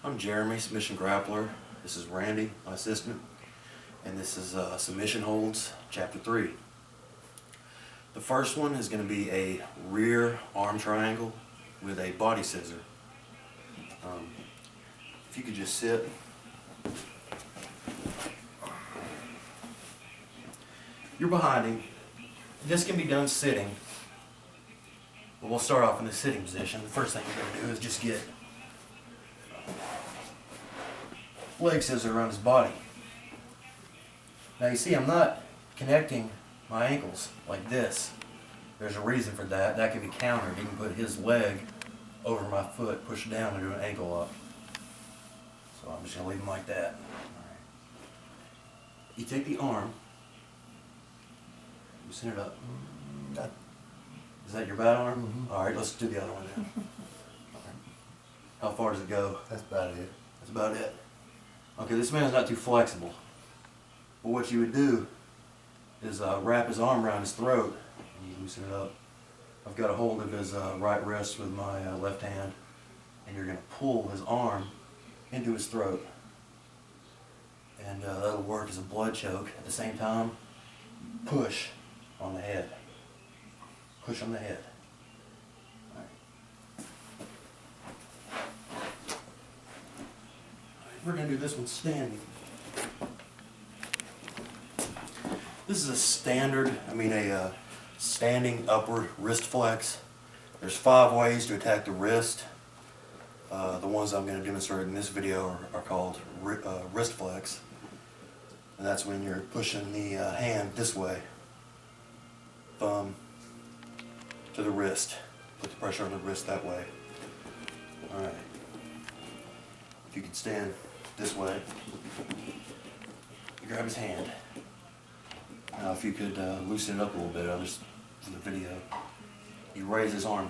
I'm Jeremy, submission grappler. This is Randy, my assistant, and this is submission holds, chapter 3. The first one is going to be a rear arm triangle with a body scissor. If you could just sit. You're behind him. This can be done sitting, but we'll start off in the sitting position. The first thing you're going to do is just get leg scissor around his body. Now you see I'm not connecting my ankles like this. There's a reason for that. That can be countered. He can put his leg over my foot, push it down, and do an ankle up. So I'm just going to leave him like that. Alright. You take the arm, loosen it up. Is that your bad arm? Mm-hmm. Alright, let's do the other one then. Right. How far does it go? That's about it. That's about it. Okay, this man's not too flexible. But what you would do is wrap his arm around his throat and you loosen it up. I've got a hold of his right wrist with my left hand, and you're going to pull his arm into his throat. And that'll work as a blood choke. At the same time, push on the head. Push on the head. All right. We're going to do this one standing. This is a standard, a standing upward wrist flex. There's 5 ways to attack the wrist. The ones I'm going to demonstrate in this video are called wrist flex. And that's when you're pushing the hand this way, thumb to the wrist. Put the pressure on the wrist that way. Alright. If you could stand this way, you grab his hand. Now if you could loosen it up a little bit, just for the video. You raise his arm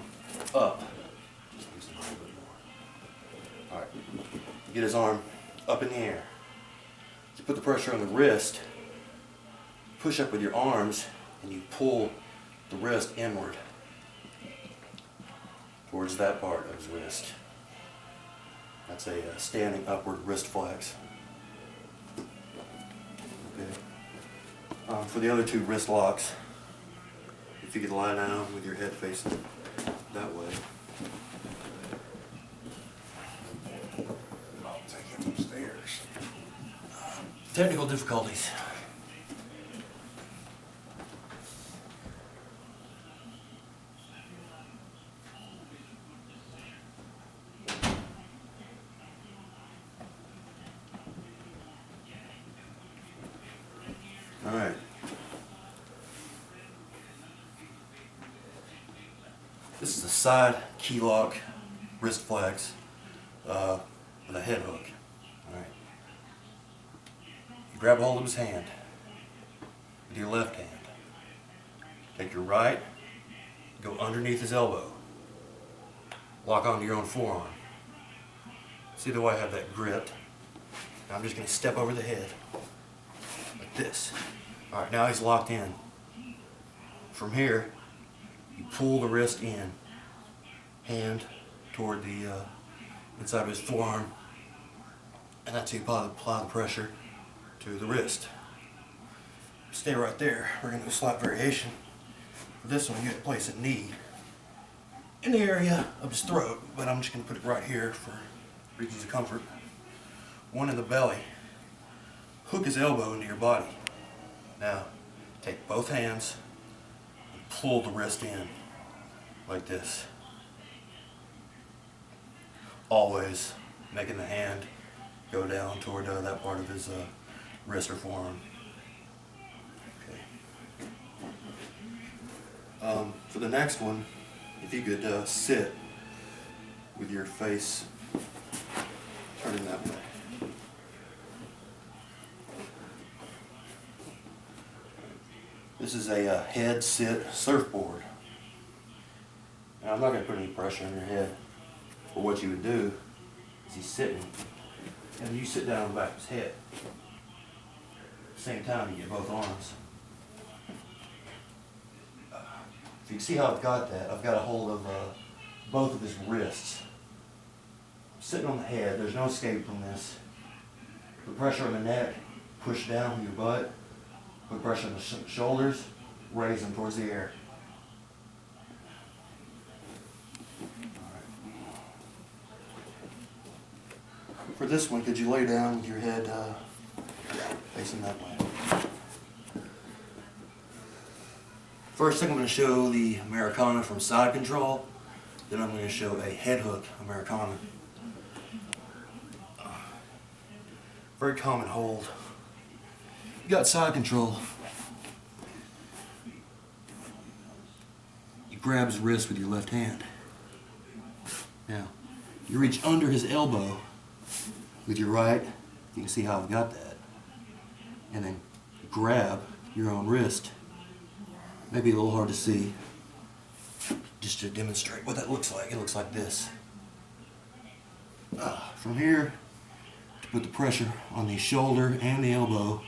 up. Just loosen it a little bit more. Alright. You get his arm up in the air. You put the pressure on the wrist, push up with your arms, and you pull the wrist inward towards that part of his wrist. That's a standing upward wrist flex. Okay. For the other 2 wrist locks, if you could lie down with your head facing that way. I'll take him upstairs. Technical difficulties. All right. This is a side key lock wrist flex with a head hook. All right. You grab a hold of his hand with your left hand. Take your right, go underneath his elbow. Lock onto your own forearm. See the way I have that grip? Now I'm just going to step over the head like this. All right, now he's locked in. From here, you pull the wrist in, hand toward the inside of his forearm, and that's how you apply the pressure to the wrist. Stay right there. We're going to do a slight variation. For this one, you have to place a knee in the area of his throat, but I'm just going to put it right here for reasons of comfort. One in the belly. Hook his elbow into your body. Now, take both hands and pull the wrist in like this. Always making the hand go down toward that part of his wrist or forearm. Okay. For the next one, if you could sit with your face turning that way. This is a head sit surfboard. Now I'm not going to put any pressure on your head, but what you would do is he's sitting, and you sit down on the back of his head. At the same time, you get both arms. If you can see how I've got that, I've got a hold of both of his wrists. I'm sitting on the head. There's no escape from this. Put pressure on the neck, push down with your butt. Put pressure on the shoulders, raise them towards the air. For this one, could you lay down with your head facing that way? First thing I'm going to show the Americana from side control. Then I'm going to show a head hook Americana. Very common hold. You got side control. You grab his wrist with your left hand. Now, you reach under his elbow with your right. You can see how I've got that. And then grab your own wrist. Maybe a little hard to see. Just to demonstrate what that looks like. It looks like this. From here, to put the pressure on the shoulder and the elbow,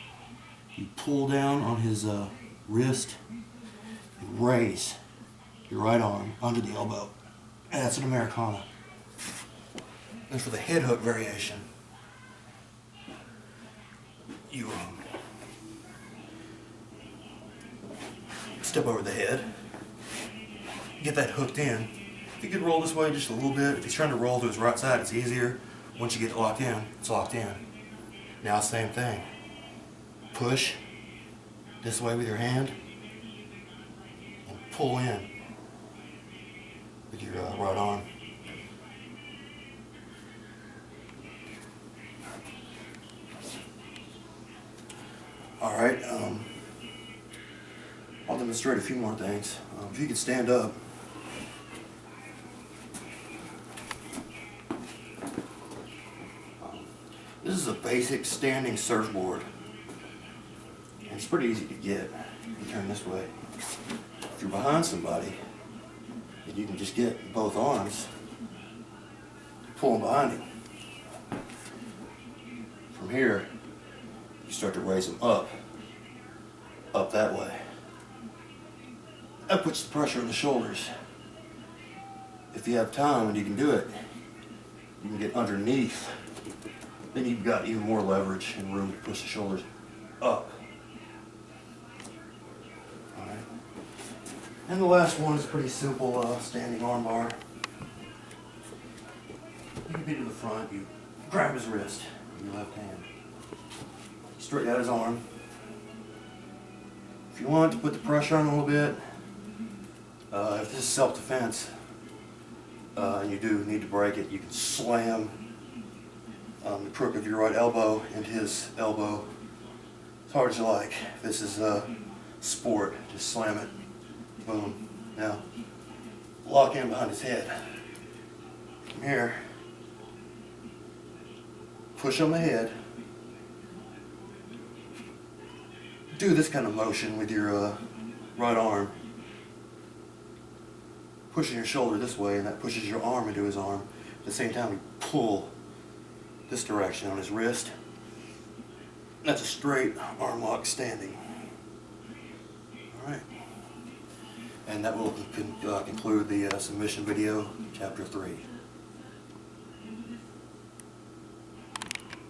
you pull down on his wrist and raise your right arm under the elbow. And that's an Americana. And for the head hook variation, you step over the head, get that hooked in. If you could roll this way just a little bit, if he's trying to roll to his right side, it's easier. Once you get locked in, it's locked in. Now same thing. Push this way with your hand and pull in with your right arm. Alright, I'll demonstrate a few more things. If you could stand up. This is a basic standing surfboard. And it's pretty easy to get. You turn this way. If you're behind somebody, and you can just get both arms, pull them behind him. From here, you start to raise them up that way. That puts the pressure on the shoulders. If you have time and you can do it, you can get underneath. Then you've got even more leverage and room to push the shoulders up. Alright. And the last one is pretty simple, standing arm bar. You can be to the front, you grab his wrist with your left hand. Straighten out his arm. If you want to put the pressure on a little bit, if this is self-defense, and you do need to break it, you can slam the crook of your right elbow into his elbow as hard as you like. If this is a sport, just slam it. Boom. Now, lock in behind his head. From here, push on the head. Do this kind of motion with your right arm. Pushing your shoulder this way, and that pushes your arm into his arm. At the same time, you pull this direction on his wrist. That's a straight arm lock standing. Alright. And that will conclude the submission video, chapter 3.